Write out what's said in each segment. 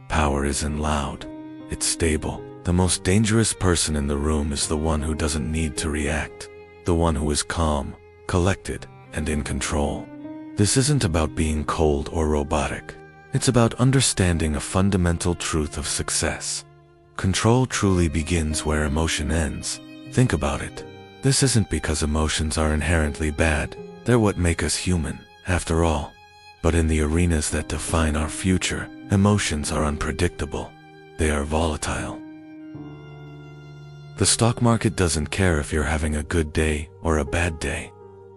Power isn't loud. It's stable. The most dangerous person in the room is the one who doesn't need to react. The one who is calm, collected, and in control. This isn't about being cold or robotic. It's about understanding a fundamental truth of success. Control truly begins where emotion ends. Think about it. This isn't because emotions are inherently bad. They're what make us human, after all. But in the arenas that define our future, emotions are unpredictable. They are volatile. The stock market doesn't care if you're having a good day or a bad day.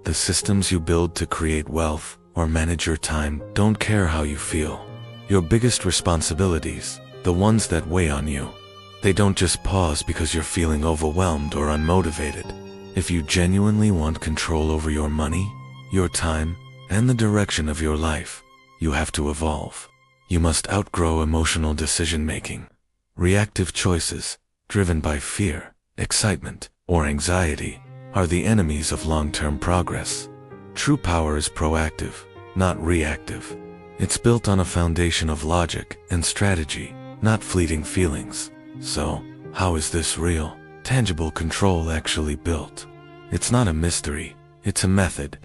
The systems you build to create wealth or manage your time don't care how you feel. Your biggest responsibilities, the ones that weigh on you, they don't just pause because you're feeling overwhelmed or unmotivated. If you genuinely want control over your money, your time, and the direction of your life, you have to evolve. You must outgrow emotional decision-making. Reactive choices, driven by fear, excitement, or anxiety, are the enemies of long-term progress. True power is proactive, not reactive. It's built on a foundation of logic and strategy, not fleeting feelings. So, how is this real, tangible control actually built? It's not a mystery, it's a method.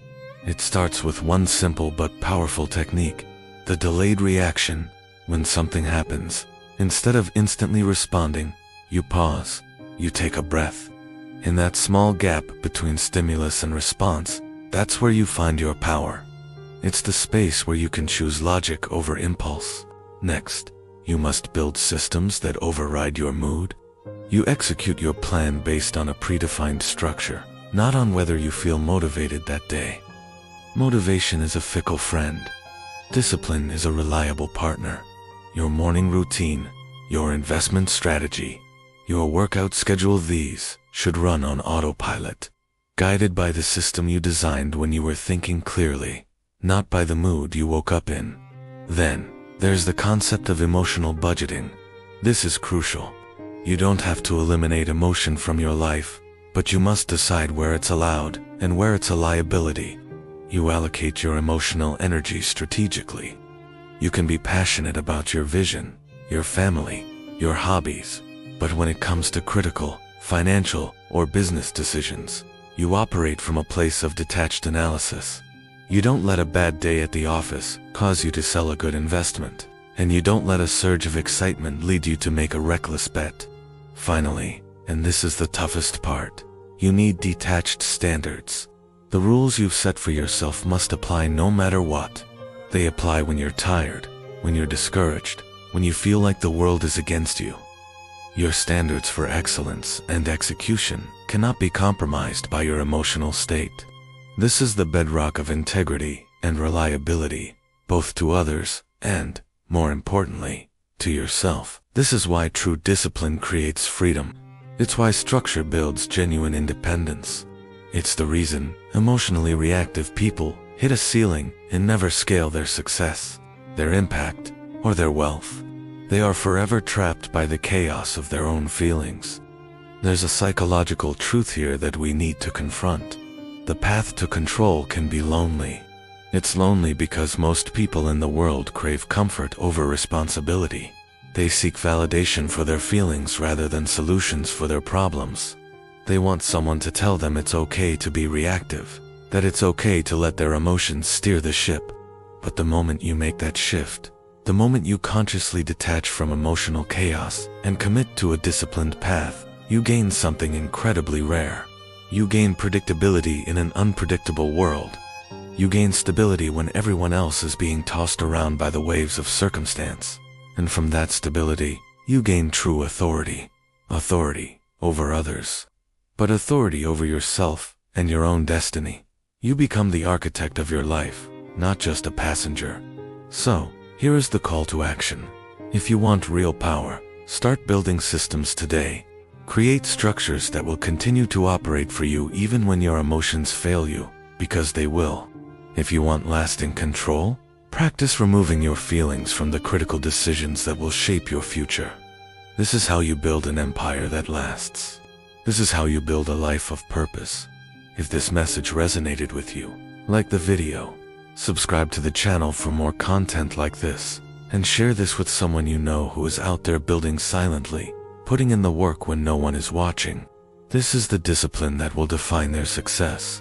It starts with one simple but powerful technique: the delayed reaction. When something happens, instead of instantly responding, you pause, you take a breath. In that small gap between stimulus and response, that's where you find your power. It's the space where you can choose logic over impulse. Next, you must build systems that override your mood. You execute your plan based on a predefined structure, not on whether you feel motivated that day. Motivation is a fickle friend. Discipline is a reliable partner. Your morning routine, your investment strategy, your workout schedule, these should run on autopilot, guided by the system you designed when you were thinking clearly, not by the mood you woke up in. Then, there's the concept of emotional budgeting. This is crucial. You don't have to eliminate emotion from your life, but you must decide where it's allowed and where it's a liability. You allocate your emotional energy strategically. You can be passionate about your vision, your family, your hobbies, but when it comes to critical, financial, or business decisions, you operate from a place of detached analysis. You don't let a bad day at the office cause you to sell a good investment, and you don't let a surge of excitement lead you to make a reckless bet. Finally, and this is the toughest part, you need detached standards. The rules you've set for yourself must apply no matter what. They apply when you're tired, when you're discouraged, when you feel like the world is against you. Your standards for excellence and execution cannot be compromised by your emotional state. This is the bedrock of integrity and reliability, both to others and, more importantly, to yourself. This is why true discipline creates freedom. It's why structure builds genuine independence. It's the reason emotionally reactive people hit a ceiling and never scale their success, their impact, or their wealth. They are forever trapped by the chaos of their own feelings. There's a psychological truth here that we need to confront. The path to control can be lonely. It's lonely because most people in the world crave comfort over responsibility. They seek validation for their feelings rather than solutions for their problems. They want someone to tell them it's okay to be reactive, that it's okay to let their emotions steer the ship. But the moment you make that shift, the moment you consciously detach from emotional chaos and commit to a disciplined path, you gain something incredibly rare. You gain predictability in an unpredictable world. You gain stability when everyone else is being tossed around by the waves of circumstance. And from that stability, you gain true authority. Authority over others. But authority over yourself and your own destiny. You become the architect of your life, not just a passenger. So, here is the call to action. If you want real power, start building systems today. Create structures that will continue to operate for you even when your emotions fail you, because they will. If you want lasting control, practice removing your feelings from the critical decisions that will shape your future. This is how you build an empire that lasts. This is how you build a life of purpose. If this message resonated with you, like the video, subscribe to the channel for more content like this, And share this with someone you know who is out there building silently, putting in the work when no one is watching. This is the discipline that will define their success.